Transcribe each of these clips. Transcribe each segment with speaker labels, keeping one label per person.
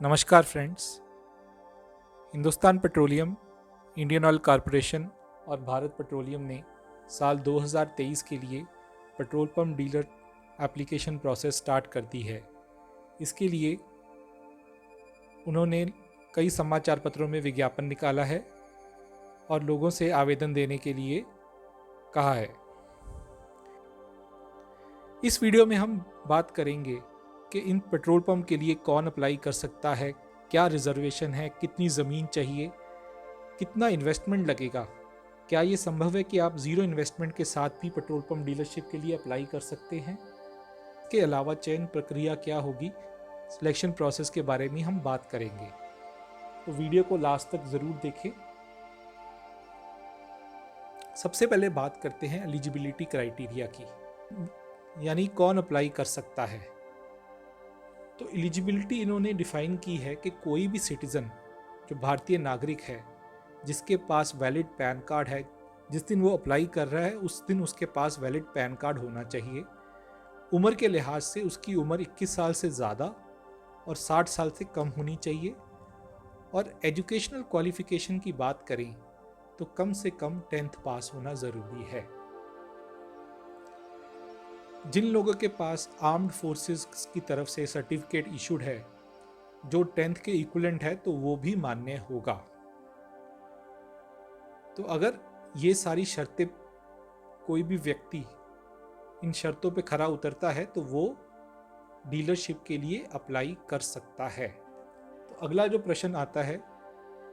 Speaker 1: नमस्कार friends. Hindustan petroleum, Indian oil corporation और Bharat petroleum ने साल 2023 के लिए petrol pump dealer application process start कर दी है। इसके लिए उन्होंने कई समाचार पत्रों में विज्ञापन निकाला है और लोगों से आवेदन देने के लिए कहा है। इस वीडियो में हम बात करेंगे कि इन पेट्रोल पंप के लिए कौन अप्लाई कर सकता है, क्या रिजर्वेशन है, कितनी ज़मीन चाहिए, कितना इन्वेस्टमेंट लगेगा, क्या ये संभव है कि आप ज़ीरो इन्वेस्टमेंट के साथ भी पेट्रोल पंप डीलरशिप के लिए अप्लाई कर सकते हैं। इसके अलावा चयन प्रक्रिया क्या होगी, सिलेक्शन प्रोसेस के बारे में हम बात करेंगे। तो वीडियो को लास्ट तक ज़रूर देखें। सबसे पहले बात करते हैं एलिजिबिलिटी क्राइटेरिया की, यानी कौन अप्लाई कर सकता है। तो एलिजिबिलिटी इन्होंने डिफ़ाइन की है कि कोई भी सिटीज़न जो भारतीय नागरिक है, जिसके पास वैलिड पैन कार्ड है, जिस दिन वो अप्लाई कर रहा है उस दिन उसके पास वैलिड पैन कार्ड होना चाहिए। उम्र के लिहाज से उसकी उम्र 21 साल से ज़्यादा और 60 साल से कम होनी चाहिए। और एजुकेशनल क्वालिफ़िकेशन की बात करें तो कम से कम 10th पास होना ज़रूरी है। जिन लोगों के पास आर्म्ड फोर्सेस की तरफ से सर्टिफिकेट इशूड है जो 10th के इक्विवेलेंट है, तो वो भी मान्य होगा। तो अगर ये सारी शर्तें कोई भी व्यक्ति इन शर्तों पे खरा उतरता है तो वो डीलरशिप के लिए अप्लाई कर सकता है। तो अगला जो प्रश्न आता है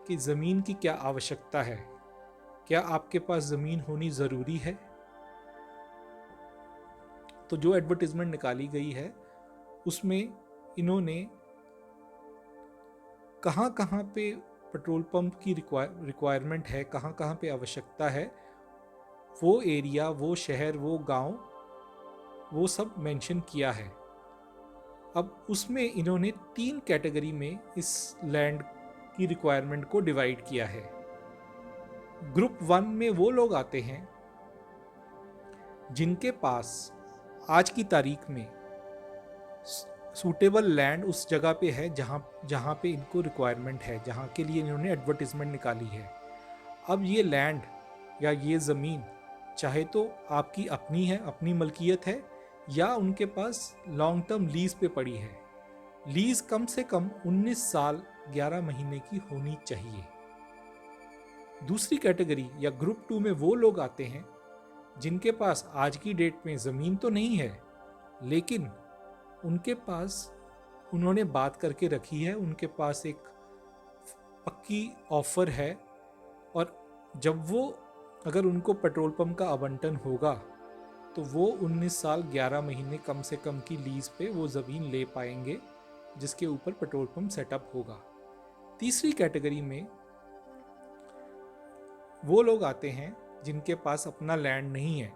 Speaker 1: कि ज़मीन की क्या आवश्यकता है, क्या आपके पास ज़मीन होनी ज़रूरी है। तो जो एडवर्टीजमेंट निकाली गई है उसमें इन्होंने कहाँ कहाँ पे पेट्रोल पंप की रिक्वायरमेंट है, कहाँ कहाँ पे आवश्यकता है, वो एरिया, वो शहर, वो गांव, वो सब मेंशन किया है। अब उसमें इन्होंने 3 कैटेगरी में इस लैंड की रिक्वायरमेंट को डिवाइड किया है। ग्रुप 1 में वो लोग आते हैं जिनके पास आज की तारीख में सूटेबल लैंड उस जगह पे है जहाँ पे इनको रिक्वायरमेंट है, जहाँ के लिए इन्होंने एडवर्टीजमेंट निकाली है। अब ये लैंड या ये ज़मीन चाहे तो आपकी अपनी है, अपनी मलकियत है, या उनके पास लॉन्ग टर्म लीज पे पड़ी है। लीज कम से कम 19 साल 11 महीने की होनी चाहिए। दूसरी कैटेगरी या ग्रुप 2 में वो लोग आते हैं जिनके पास आज की डेट में ज़मीन तो नहीं है, लेकिन उनके पास उन्होंने बात करके रखी है, उनके पास एक पक्की ऑफर है, और जब वो अगर उनको पेट्रोल पंप का आवंटन होगा तो वो 19 साल 11 महीने कम से कम की लीज पे वो ज़मीन ले पाएंगे जिसके ऊपर पेट्रोल पंप सेटअप होगा। तीसरी कैटेगरी में वो लोग आते हैं जिनके पास अपना लैंड नहीं है,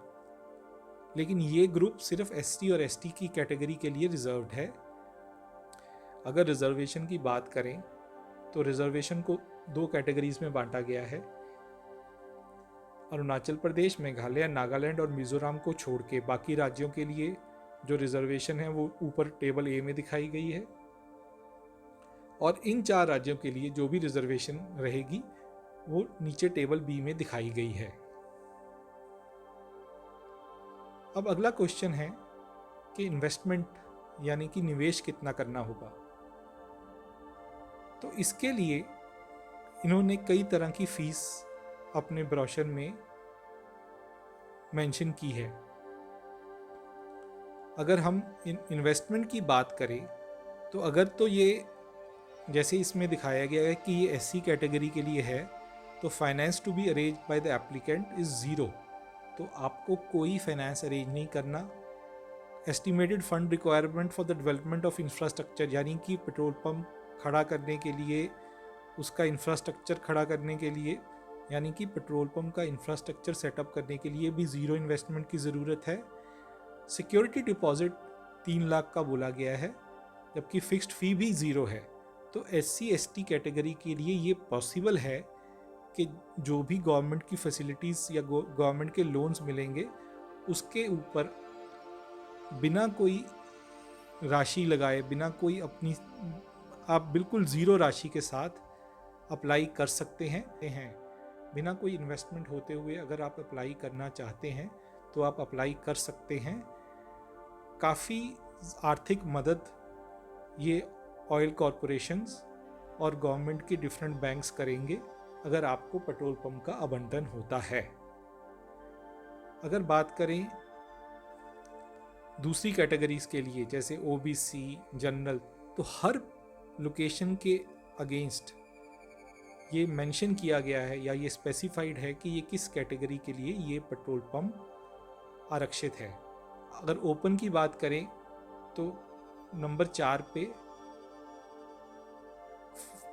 Speaker 1: लेकिन ये ग्रुप सिर्फ ST और ST की कैटेगरी के लिए रिजर्व्ड है। अगर रिजर्वेशन की बात करें तो रिजर्वेशन को 2 कैटेगरीज में बांटा गया है। अरुणाचल प्रदेश, मेघालय, नागालैंड और मिजोरम को छोड़ के बाकी राज्यों के लिए जो रिजर्वेशन है वो ऊपर टेबल A में दिखाई गई है, और इन 4 राज्यों के लिए जो भी रिजर्वेशन रहेगी वो नीचे टेबल B में दिखाई गई है। अब अगला क्वेश्चन है कि इन्वेस्टमेंट यानी कि निवेश कितना करना होगा। तो इसके लिए इन्होंने कई तरह की फीस अपने ब्रोशर में मेंशन की है। अगर हम इन्वेस्टमेंट की बात करें तो अगर तो ये जैसे इसमें दिखाया गया है कि ये SC कैटेगरी के लिए है तो finance to be arrange by the applicant is zero. तो आपको कोई फाइनेंस अरेंज नहीं करना। Estimated fund requirement for the development of infrastructure, यानी कि पेट्रोल पंप खड़ा करने के लिए, उसका इंफ्रास्ट्रक्चर खड़ा करने के लिए, यानी कि पेट्रोल पंप का इंफ्रास्ट्रक्चर सेटअप करने के लिए भी ज़ीरो इन्वेस्टमेंट की ज़रूरत है। सिक्योरिटी डिपॉजिट 3 लाख का बोला गया है, जबकि फिक्स्ड फ़ी भी ज़ीरो है। तो SC ST कैटेगरी के लिए ये पॉसिबल है कि जो भी गवर्नमेंट की फैसिलिटीज़ या गवर्नमेंट के लोन्स मिलेंगे उसके ऊपर बिना कोई राशि लगाए, बिना कोई अपनी आप बिल्कुल ज़ीरो राशि के साथ अप्लाई कर सकते हैं। बिना कोई इन्वेस्टमेंट होते हुए अगर आप अप्लाई करना चाहते हैं तो आप अप्लाई कर सकते हैं। काफ़ी आर्थिक मदद ये ऑयल कॉरपोरेशंस और गवर्नमेंट के डिफरेंट बैंक्स करेंगे अगर आपको पेट्रोल पंप का आवंटन होता है। अगर बात करें दूसरी कैटेगरीज के लिए जैसे ओबीसी, जनरल, तो हर लोकेशन के अगेंस्ट ये मेंशन किया गया है या ये स्पेसिफाइड है कि ये किस कैटेगरी के लिए ये पेट्रोल पंप आरक्षित है। अगर ओपन की बात करें तो नंबर 4 पे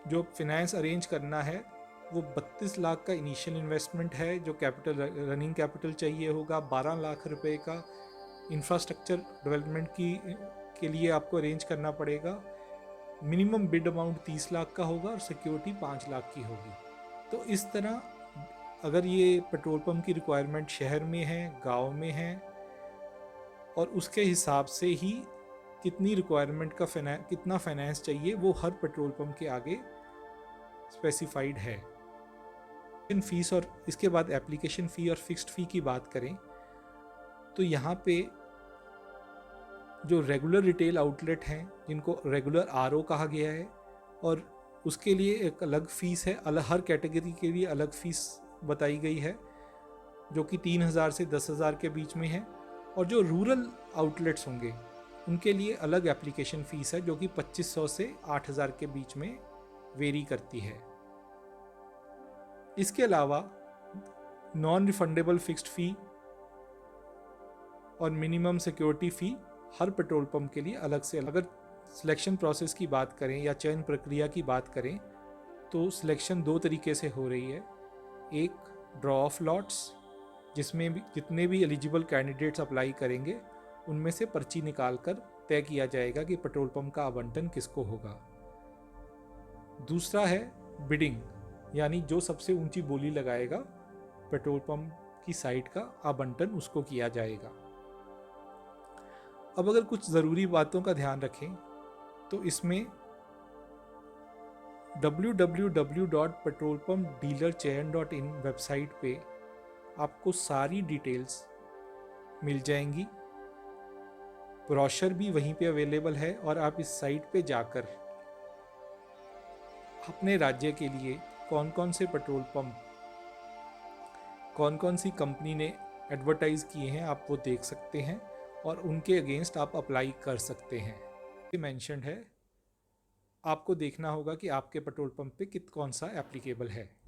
Speaker 1: जो फाइनेंस अरेंज करना है वो 32 लाख का इनिशियल इन्वेस्टमेंट है जो कैपिटल रनिंग कैपिटल चाहिए होगा। 12 लाख रुपए का इंफ्रास्ट्रक्चर डेवलपमेंट के लिए आपको अरेंज करना पड़ेगा। मिनिमम बिड अमाउंट 30 लाख का होगा और सिक्योरिटी 5 लाख की होगी। तो इस तरह अगर ये पेट्रोल पंप की रिक्वायरमेंट शहर में है, गांव में है, और उसके हिसाब से ही कितनी रिक्वायरमेंट का कितना फाइनेंस चाहिए वो हर पेट्रोल पंप के आगे स्पेसिफाइड है। फीस और इसके बाद एप्लीकेशन फ़ी और फिक्स्ड फ़ी की बात करें तो यहाँ पे जो रेगुलर रिटेल आउटलेट हैं जिनको रेगुलर आरओ कहा गया है और उसके लिए एक अलग फ़ीस है, हर कैटेगरी के लिए अलग फ़ीस बताई गई है जो कि 3,000 से 10,000 के बीच में है। और जो रूरल आउटलेट्स होंगे उनके लिए अलग एप्लीकेशन फ़ीस है जो कि 2,500 से 8,000 के बीच में वेरी करती है। इसके अलावा नॉन रिफंडेबल फिक्स्ड फ़ी और मिनिमम सिक्योरिटी फ़ी हर पेट्रोल पंप के लिए अलग से। अगर सिलेक्शन प्रोसेस की बात करें या चयन प्रक्रिया की बात करें तो सिलेक्शन 2 तरीके से हो रही है। एक ड्रॉ ऑफ लॉट्स जिसमें भी जितने भी एलिजिबल कैंडिडेट्स अप्लाई करेंगे उनमें से पर्ची निकालकर तय किया जाएगा कि पेट्रोल पंप का आवंटन किसको होगा। दूसरा है बिडिंग, यानी जो सबसे ऊंची बोली लगाएगा पेट्रोल पंप की साइट का आवंटन उसको किया जाएगा। अब अगर कुछ ज़रूरी बातों का ध्यान रखें तो इसमें www.petrolpumpdealerchain.in वेबसाइट पे आपको सारी डिटेल्स मिल जाएंगी। ब्रोशर भी वहीं पे अवेलेबल है और आप इस साइट पे जाकर अपने राज्य के लिए कौन कौन से पेट्रोल पंप कौन कौन सी कंपनी ने एडवर्टाइज़ किए हैं आप वो देख सकते हैं और उनके अगेंस्ट आप अप्लाई कर सकते हैं। ये मेंशन्ड है, आपको देखना होगा कि आपके पेट्रोल पंप पे कौन सा एप्लीकेबल है।